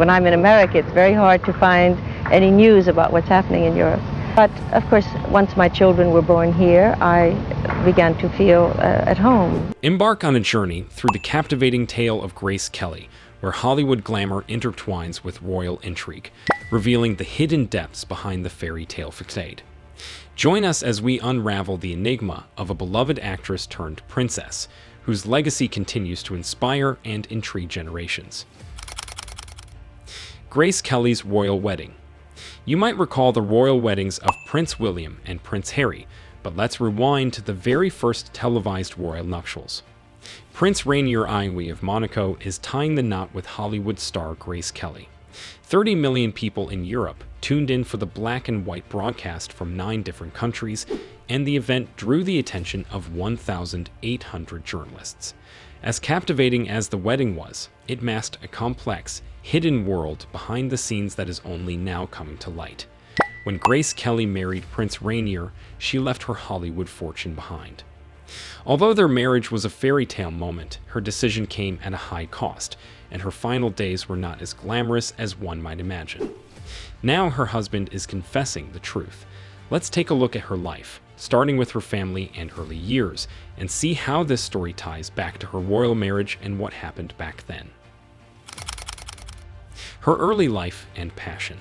When I'm in America, it's very hard to find any news about what's happening in Europe. But of course, once my children were born here, I began to feel at home. Embark on a journey through the captivating tale of Grace Kelly, where Hollywood glamour intertwines with royal intrigue, revealing the hidden depths behind the fairy tale facade. Join us as we unravel the enigma of a beloved actress turned princess, whose legacy continues to inspire and intrigue generations. Grace Kelly's royal wedding. You might recall the royal weddings of Prince William and Prince Harry, but let's rewind to the very first televised royal nuptials. Prince Rainier of Monaco is tying the knot with Hollywood star Grace Kelly. 30 million people in Europe tuned in for the black and white broadcast from 9 different countries, and the event drew the attention of 1,800 journalists. As captivating as the wedding was, it masked a complex, hidden world behind the scenes that is only now coming to light. When Grace Kelly married Prince Rainier, she left her Hollywood fortune behind. Although their marriage was a fairy tale moment, her decision came at a high cost, and her final days were not as glamorous as one might imagine. Now her husband is confessing the truth. Let's take a look at her life, starting with her family and early years, and see how this story ties back to her royal marriage and what happened back then. Her early life and passion.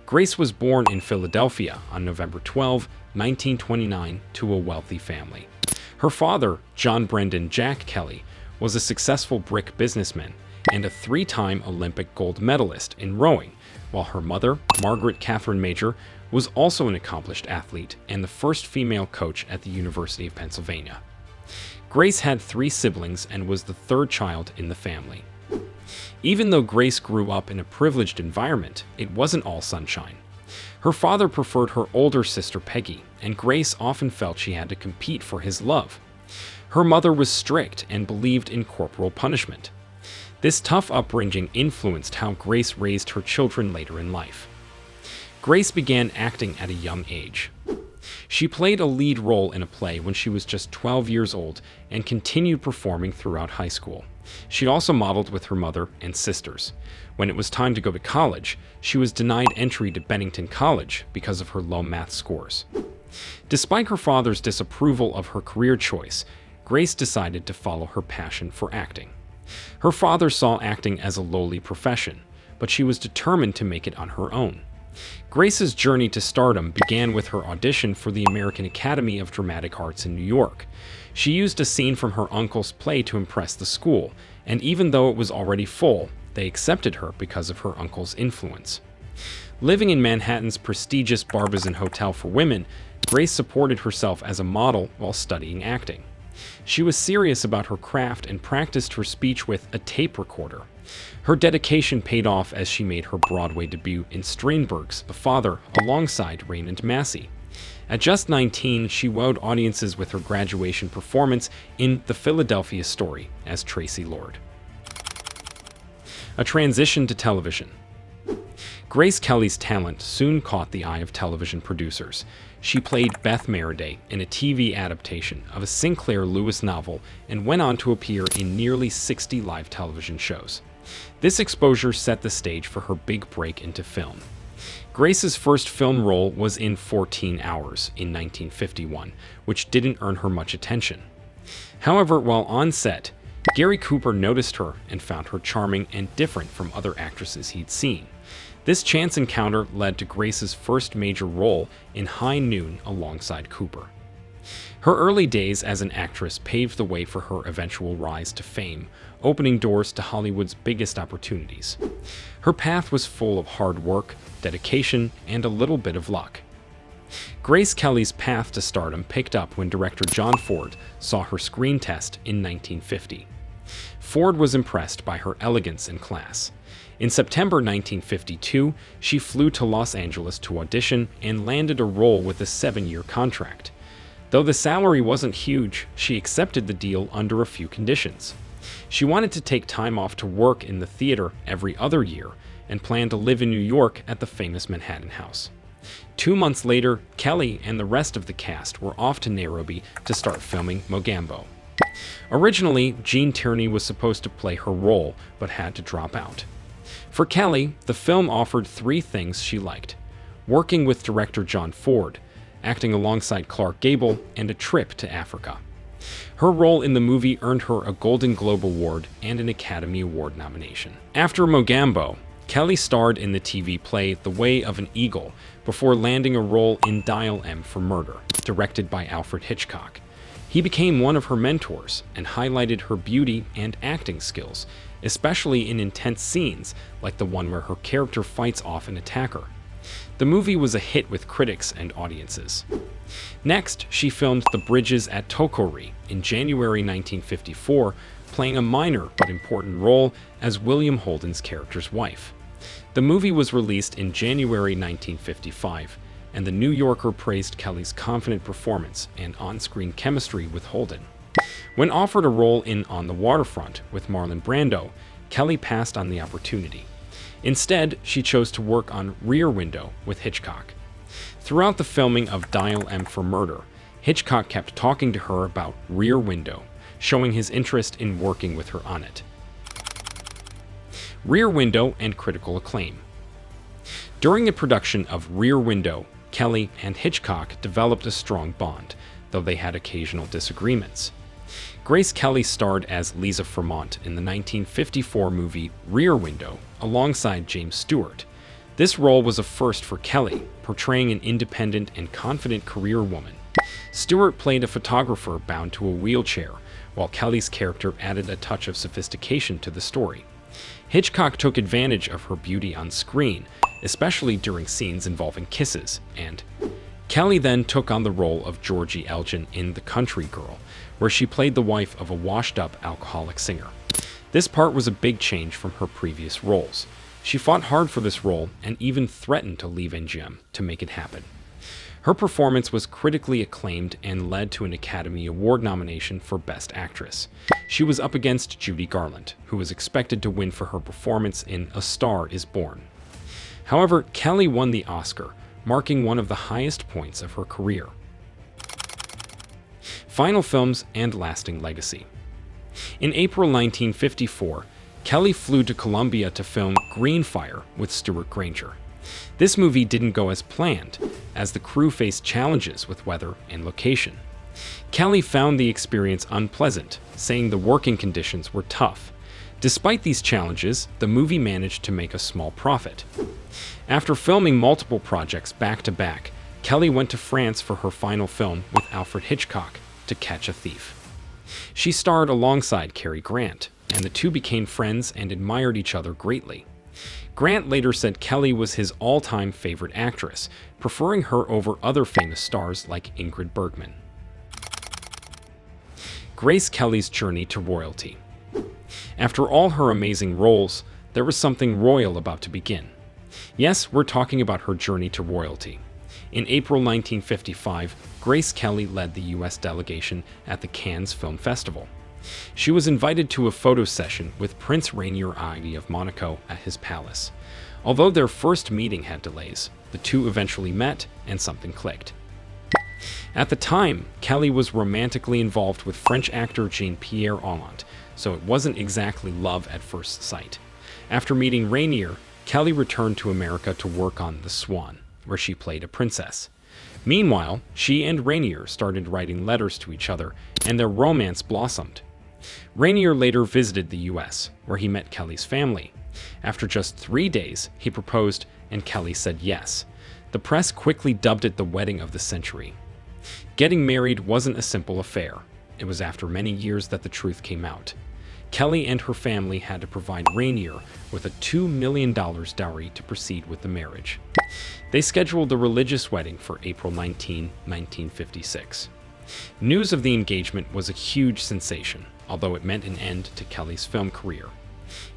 Grace was born in Philadelphia on November 12, 1929, to a wealthy family. Her father, John Brendan Jack Kelly, was a successful brick businessman and a 3-time Olympic gold medalist in rowing, while her mother, Margaret Catherine Major, was also an accomplished athlete and the first female coach at the University of Pennsylvania. Grace had 3 siblings and was the 3rd child in the family. Even though Grace grew up in a privileged environment, it wasn't all sunshine. Her father preferred her older sister Peggy, and Grace often felt she had to compete for his love. Her mother was strict and believed in corporal punishment. This tough upbringing influenced how Grace raised her children later in life. Grace began acting at a young age. She played a lead role in a play when she was just 12 years old and continued performing throughout high school. She also modeled with her mother and sisters. When it was time to go to college, she was denied entry to Bennington College because of her low math scores. Despite her father's disapproval of her career choice, Grace decided to follow her passion for acting. Her father saw acting as a lowly profession, but she was determined to make it on her own. Grace's journey to stardom began with her audition for the American Academy of Dramatic Arts in New York. She used a scene from her uncle's play to impress the school, and even though it was already full, they accepted her because of her uncle's influence. Living in Manhattan's prestigious Barbizon Hotel for Women, Grace supported herself as a model while studying acting. She was serious about her craft and practiced her speech with a tape recorder. Her dedication paid off as she made her Broadway debut in Strindberg's The Father alongside Raymond Massey. At just 19, she wowed audiences with her graduation performance in The Philadelphia Story as Tracy Lord. A transition to television. Grace Kelly's talent soon caught the eye of television producers. She played Beth Merriday in a TV adaptation of a Sinclair Lewis novel and went on to appear in nearly 60 live television shows. This exposure set the stage for her big break into film. Grace's first film role was in 14 Hours in 1951, which didn't earn her much attention. However, while on set, Gary Cooper noticed her and found her charming and different from other actresses he'd seen. This chance encounter led to Grace's first major role in High Noon alongside Cooper. Her early days as an actress paved the way for her eventual rise to fame, opening doors to Hollywood's biggest opportunities. Her path was full of hard work, dedication, and a little bit of luck. Grace Kelly's path to stardom picked up when director John Ford saw her screen test in 1950. Ford was impressed by her elegance and class. In September 1952, she flew to Los Angeles to audition and landed a role with a 7-year contract. Though the salary wasn't huge, she accepted the deal under a few conditions. She wanted to take time off to work in the theater every other year and planned to live in New York at the famous Manhattan House. 2 months later, Kelly and the rest of the cast were off to Nairobi to start filming Mogambo. Originally, Gene Tierney was supposed to play her role, but had to drop out. For Kelly, the film offered three things she liked: working with director John Ford, acting alongside Clark Gable, and a trip to Africa. Her role in the movie earned her a Golden Globe Award and an Academy Award nomination. After Mogambo, Kelly starred in the TV play The Way of an Eagle before landing a role in Dial M for Murder, directed by Alfred Hitchcock. He became one of her mentors and highlighted her beauty and acting skills, especially in intense scenes like the one where her character fights off an attacker. The movie was a hit with critics and audiences. Next, she filmed The Bridges at Tokori in January 1954, playing a minor but important role as William Holden's character's wife. The movie was released in January 1955, and The New Yorker praised Kelly's confident performance and on-screen chemistry with Holden. When offered a role in On the Waterfront with Marlon Brando, Kelly passed on the opportunity. Instead, she chose to work on Rear Window with Hitchcock. Throughout the filming of Dial M for Murder, Hitchcock kept talking to her about Rear Window, showing his interest in working with her on it. Rear Window and critical acclaim. During the production of Rear Window, Kelly and Hitchcock developed a strong bond, though they had occasional disagreements. Grace Kelly starred as Lisa Fremont in the 1954 movie Rear Window alongside James Stewart. This role was a first for Kelly, portraying an independent and confident career woman. Stewart played a photographer bound to a wheelchair, while Kelly's character added a touch of sophistication to the story. Hitchcock took advantage of her beauty on screen, especially during scenes involving kisses, and Kelly then took on the role of Georgie Elgin in The Country Girl, where she played the wife of a washed-up alcoholic singer. This part was a big change from her previous roles. She fought hard for this role and even threatened to leave MGM to make it happen. Her performance was critically acclaimed and led to an Academy Award nomination for Best Actress. She was up against Judy Garland, who was expected to win for her performance in A Star is Born. However, Kelly won the Oscar, marking one of the highest points of her career. Final films and lasting legacy. In April 1954, Kelly flew to Colombia to film Green Fire with Stuart Granger. This movie didn't go as planned, as the crew faced challenges with weather and location. Kelly found the experience unpleasant, saying the working conditions were tough. Despite these challenges, the movie managed to make a small profit. After filming multiple projects back-to-back, Kelly went to France for her final film with Alfred Hitchcock, To Catch a Thief. She starred alongside Cary Grant, and the two became friends and admired each other greatly. Grant later said Kelly was his all-time favorite actress, preferring her over other famous stars like Ingrid Bergman. Grace Kelly's journey to royalty. After all her amazing roles, there was something royal about to begin. Yes, we're talking about her journey to royalty. In April 1955, Grace Kelly led the U.S. delegation at the Cannes Film Festival. She was invited to a photo session with Prince Rainier of Monaco at his palace. Although their first meeting had delays, the two eventually met and something clicked. At the time, Kelly was romantically involved with French actor Jean-Pierre Holland, so it wasn't exactly love at first sight. After meeting Rainier, Kelly returned to America to work on The Swan, where she played a princess. Meanwhile, she and Rainier started writing letters to each other, and their romance blossomed. Rainier later visited the U.S., where he met Kelly's family. After just 3 days, he proposed, and Kelly said yes. The press quickly dubbed it the wedding of the century. Getting married wasn't a simple affair. It was after many years that the truth came out. Kelly and her family had to provide Rainier with a $2 million dowry to proceed with the marriage. They scheduled the religious wedding for April 19, 1956. News of the engagement was a huge sensation, although it meant an end to Kelly's film career.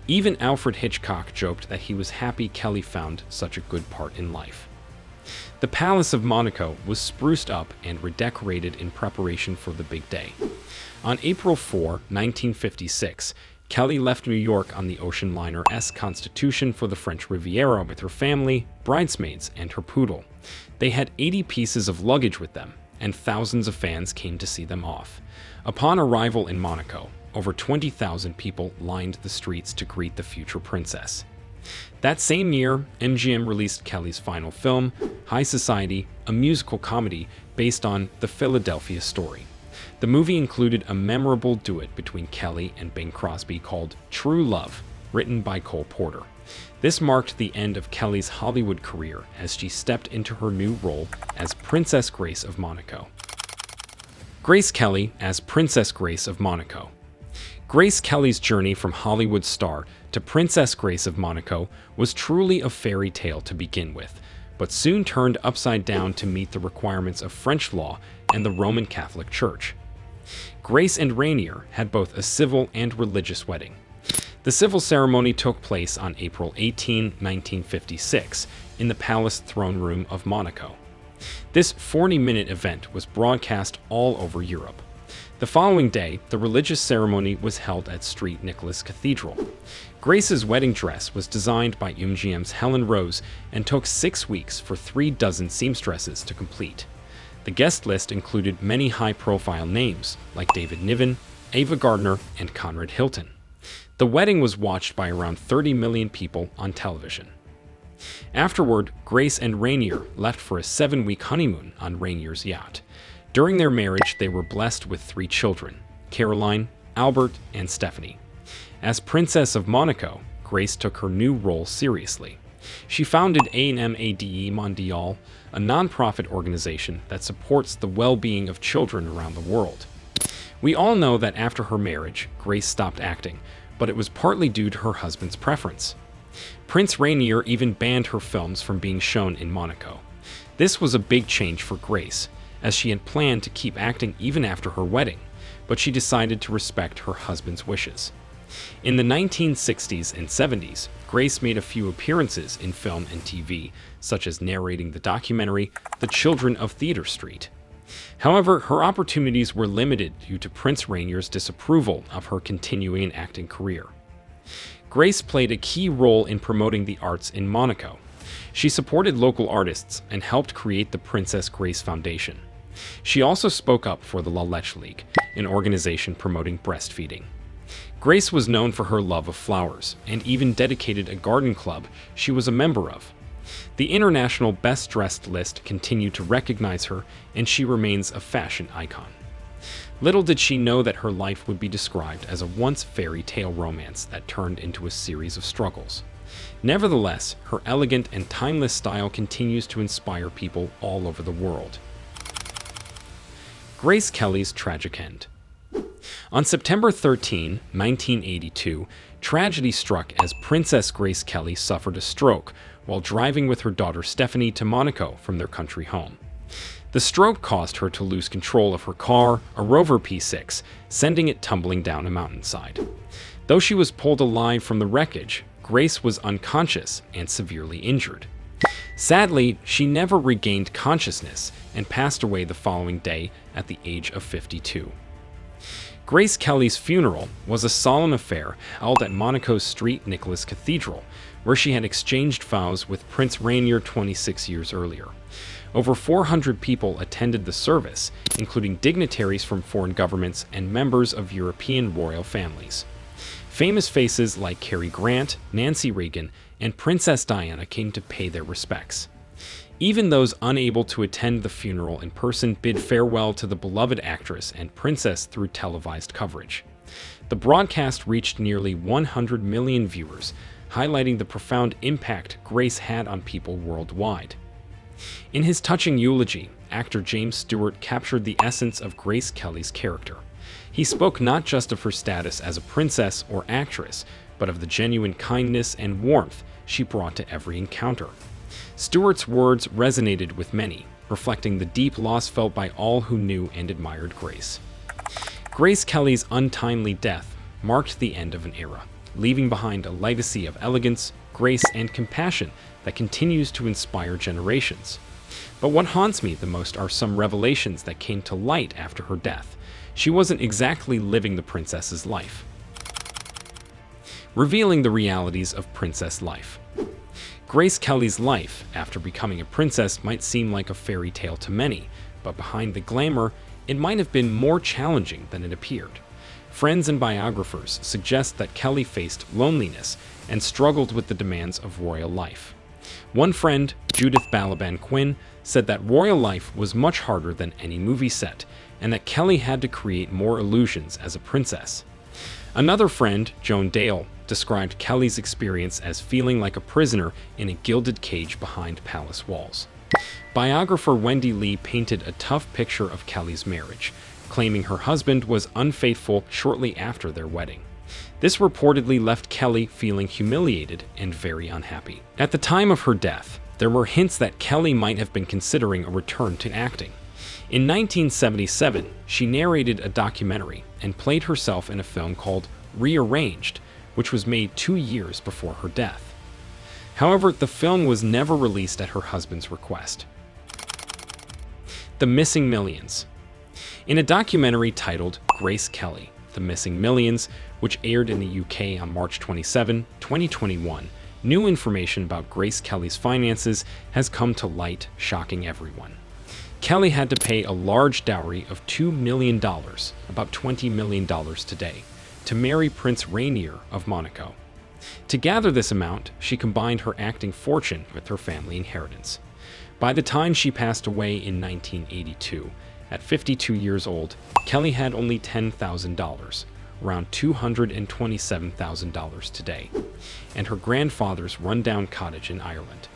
Even Alfred Hitchcock joked that he was happy Kelly found such a good part in life. The Palace of Monaco was spruced up and redecorated in preparation for the big day. On April 4, 1956, Kelly left New York on the ocean liner Constitution for the French Riviera with her family, bridesmaids, and her poodle. They had 80 pieces of luggage with them, and thousands of fans came to see them off. Upon arrival in Monaco, over 20,000 people lined the streets to greet the future princess. That same year, MGM released Kelly's final film, High Society, a musical comedy based on the Philadelphia story. The movie included a memorable duet between Kelly and Bing Crosby called True Love, written by Cole Porter. This marked the end of Kelly's Hollywood career as she stepped into her new role as Princess Grace of Monaco. Grace Kelly as Princess Grace of Monaco. Grace Kelly's journey from Hollywood star to Princess Grace of Monaco was truly a fairy tale to begin with, but soon turned upside down to meet the requirements of French law and the Roman Catholic Church. Grace and Rainier had both a civil and religious wedding. The civil ceremony took place on April 18, 1956, in the Palace Throne Room of Monaco. This 40-minute event was broadcast all over Europe. The following day, the religious ceremony was held at St. Nicholas Cathedral. Grace's wedding dress was designed by MGM's Helen Rose and took 6 weeks for 36 seamstresses to complete. The guest list included many high-profile names like David Niven, Ava Gardner, and Conrad Hilton. The wedding was watched by around 30 million people on television. Afterward, Grace and Rainier left for a 7-week honeymoon on Rainier's yacht. During their marriage, they were blessed with 3 children, Caroline, Albert, and Stephanie. As Princess of Monaco, Grace took her new role seriously. She founded ANMADE Mondial, a nonprofit organization that supports the well-being of children around the world. We all know that after her marriage, Grace stopped acting, but it was partly due to her husband's preference. Prince Rainier even banned her films from being shown in Monaco. This was a big change for Grace, as she had planned to keep acting even after her wedding, but she decided to respect her husband's wishes. In the 1960s and 70s, Grace made a few appearances in film and TV, such as narrating the documentary The Children of Theatre Street. However, her opportunities were limited due to Prince Rainier's disapproval of her continuing an acting career. Grace played a key role in promoting the arts in Monaco. She supported local artists and helped create the Princess Grace Foundation. She also spoke up for the La Leche League, an organization promoting breastfeeding. Grace was known for her love of flowers and even dedicated a garden club she was a member of. The International Best Dressed list continued to recognize her, and she remains a fashion icon. Little did she know that her life would be described as a once fairy tale romance that turned into a series of struggles. Nevertheless, her elegant and timeless style continues to inspire people all over the world. Grace Kelly's tragic end. On September 13, 1982, tragedy struck as Princess Grace Kelly suffered a stroke while driving with her daughter Stephanie to Monaco from their country home. The stroke caused her to lose control of her car, a Rover P6, sending it tumbling down a mountainside. Though she was pulled alive from the wreckage, Grace was unconscious and severely injured. Sadly, she never regained consciousness and passed away the following day at the age of 52. Grace Kelly's funeral was a solemn affair held at Monaco's St. Nicholas Cathedral, where she had exchanged vows with Prince Rainier 26 years earlier. Over 400 people attended the service, including dignitaries from foreign governments and members of European royal families. Famous faces like Cary Grant, Nancy Reagan, and Princess Diana came to pay their respects. Even those unable to attend the funeral in person bid farewell to the beloved actress and princess through televised coverage. The broadcast reached nearly 100 million viewers, highlighting the profound impact Grace had on people worldwide. In his touching eulogy, actor James Stewart captured the essence of Grace Kelly's character. He spoke not just of her status as a princess or actress, but of the genuine kindness and warmth she brought to every encounter. Stewart's words resonated with many, reflecting the deep loss felt by all who knew and admired Grace. Grace Kelly's untimely death marked the end of an era, leaving behind a legacy of elegance, grace, and compassion that continues to inspire generations. But what haunts me the most are some revelations that came to light after her death. She wasn't exactly living the princess's life. Revealing the realities of princess life. Grace Kelly's life after becoming a princess might seem like a fairy tale to many, but behind the glamour, it might have been more challenging than it appeared. friends and biographers suggest that Kelly faced loneliness and struggled with the demands of royal life. One friend, Judith Balaban Quinn, said that royal life was much harder than any movie set, and that Kelly had to create more illusions as a princess. Another friend, Joan Dale, described Kelly's experience as feeling like a prisoner in a gilded cage behind palace walls. Biographer Wendy Lee painted a tough picture of Kelly's marriage, claiming her husband was unfaithful shortly after their wedding. This reportedly left Kelly feeling humiliated and very unhappy. At the time of her death, there were hints that Kelly might have been considering a return to acting. In 1977, she narrated a documentary and played herself in a film called Rearranged, which was made 2 years before her death. However, the film was never released at her husband's request. The Missing Millions. In a documentary titled Grace Kelly, The Missing Millions, which aired in the UK on March 27, 2021, new information about Grace Kelly's finances has come to light, shocking everyone. Kelly had to pay a large dowry of $2 million, about $20 million today, to marry Prince Rainier of Monaco. To gather this amount, she combined her acting fortune with her family inheritance. By the time she passed away in 1982, at 52 years old, Kelly had only $10,000, around $227,000 today, and her grandfather's rundown cottage in Ireland.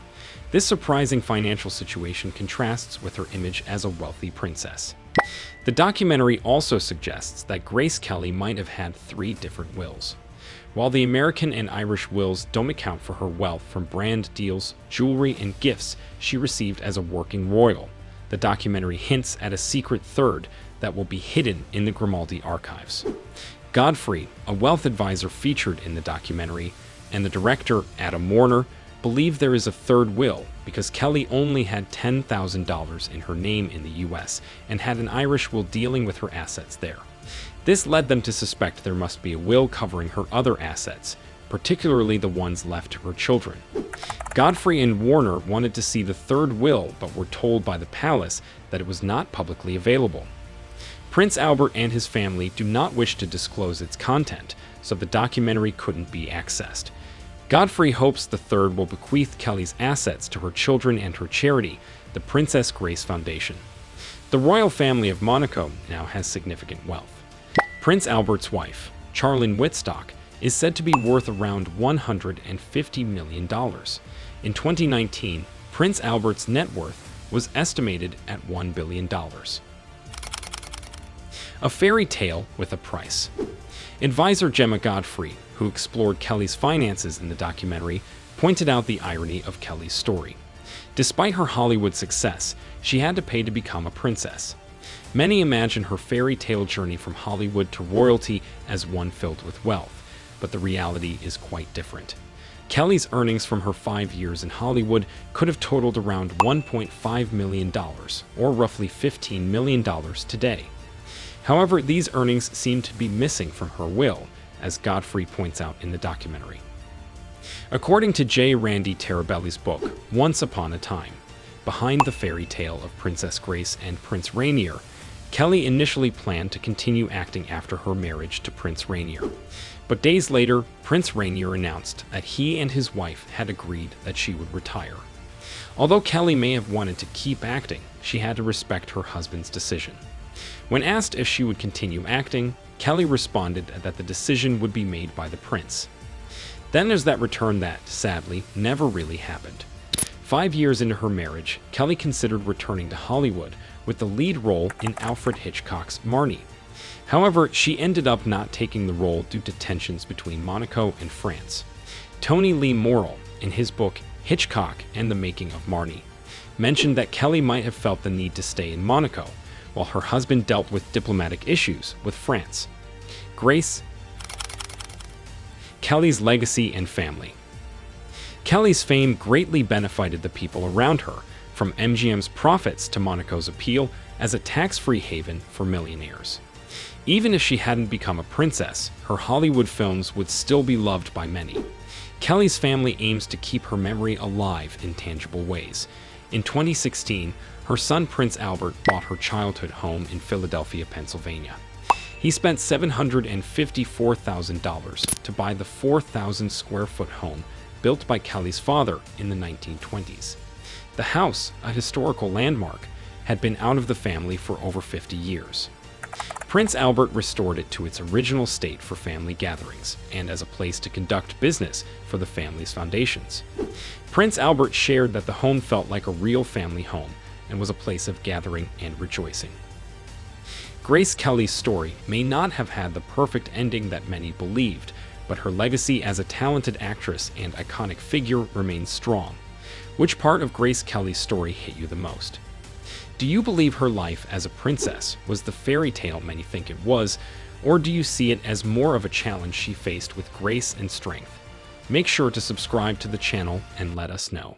This surprising financial situation contrasts with her image as a wealthy princess. The documentary also suggests that Grace Kelly might have had 3 different wills. While the American and Irish wills don't account for her wealth from brand deals, jewelry, and gifts she received as a working royal, the documentary hints at a secret third that will be hidden in the Grimaldi archives. Godfrey, a wealth advisor featured in the documentary, and the director, Adam Warner, believe there is a third will because Kelly only had $10,000 in her name in the US and had an Irish will dealing with her assets there. This led them to suspect there must be a will covering her other assets, particularly the ones left to her children. Godfrey and Warner wanted to see the third will, but were told by the palace that it was not publicly available. Prince Albert and his family do not wish to disclose its content, so the documentary couldn't be accessed. Godfrey hopes the third will bequeath Kelly's assets to her children and her charity, the Princess Grace Foundation. The royal family of Monaco now has significant wealth. Prince Albert's wife, Charlene Wittstock, is said to be worth around $150 million. In 2019, Prince Albert's net worth was estimated at $1 billion. A fairy tale with a price. Advisor Gemma Godfrey, who explored Kelly's finances in the documentary, pointed out the irony of Kelly's story. Despite her Hollywood success, she had to pay to become a princess. Many imagine her fairy tale journey from Hollywood to royalty as one filled with wealth, but the reality is quite different. Kelly's earnings from her 5 years in Hollywood could have totaled around $1.5 million, or roughly $15 million today. However, these earnings seem to be missing from her will, as Godfrey points out in the documentary. According to J. Randy Terabelli's book, Once Upon a Time, Behind the Fairy Tale of Princess Grace and Prince Rainier, Kelly initially planned to continue acting after her marriage to Prince Rainier. But days later, Prince Rainier announced that he and his wife had agreed that she would retire. Although Kelly may have wanted to keep acting, she had to respect her husband's decision. When asked if she would continue acting, Kelly responded that the decision would be made by the prince. Then there's that return that, sadly, never really happened. 5 years into her marriage, Kelly considered returning to Hollywood with the lead role in Alfred Hitchcock's Marnie. However, she ended up not taking the role due to tensions between Monaco and France. Tony Lee Morrill, in his book Hitchcock and the Making of Marnie, mentioned that Kelly might have felt the need to stay in Monaco, while her husband dealt with diplomatic issues with France. Grace Kelly's legacy and family. Kelly's fame greatly benefited the people around her, from MGM's profits to Monaco's appeal as a tax-free haven for millionaires. Even if she hadn't become a princess, her Hollywood films would still be loved by many. Kelly's family aims to keep her memory alive in tangible ways. In 2016, her son Prince Albert bought her childhood home in Philadelphia, Pennsylvania. He spent $754,000 to buy the 4,000 square foot home built by Kelly's father in the 1920s. The house, a historical landmark, had been out of the family for over 50 years. Prince Albert restored it to its original state for family gatherings and as a place to conduct business for the family's foundations. Prince Albert shared that the home felt like a real family home and was a place of gathering and rejoicing. Grace Kelly's story may not have had the perfect ending that many believed, but her legacy as a talented actress and iconic figure remains strong. Which part of Grace Kelly's story hit you the most? Do you believe her life as a princess was the fairy tale many think it was, or do you see it as more of a challenge she faced with grace and strength? Make sure to subscribe to the channel and let us know.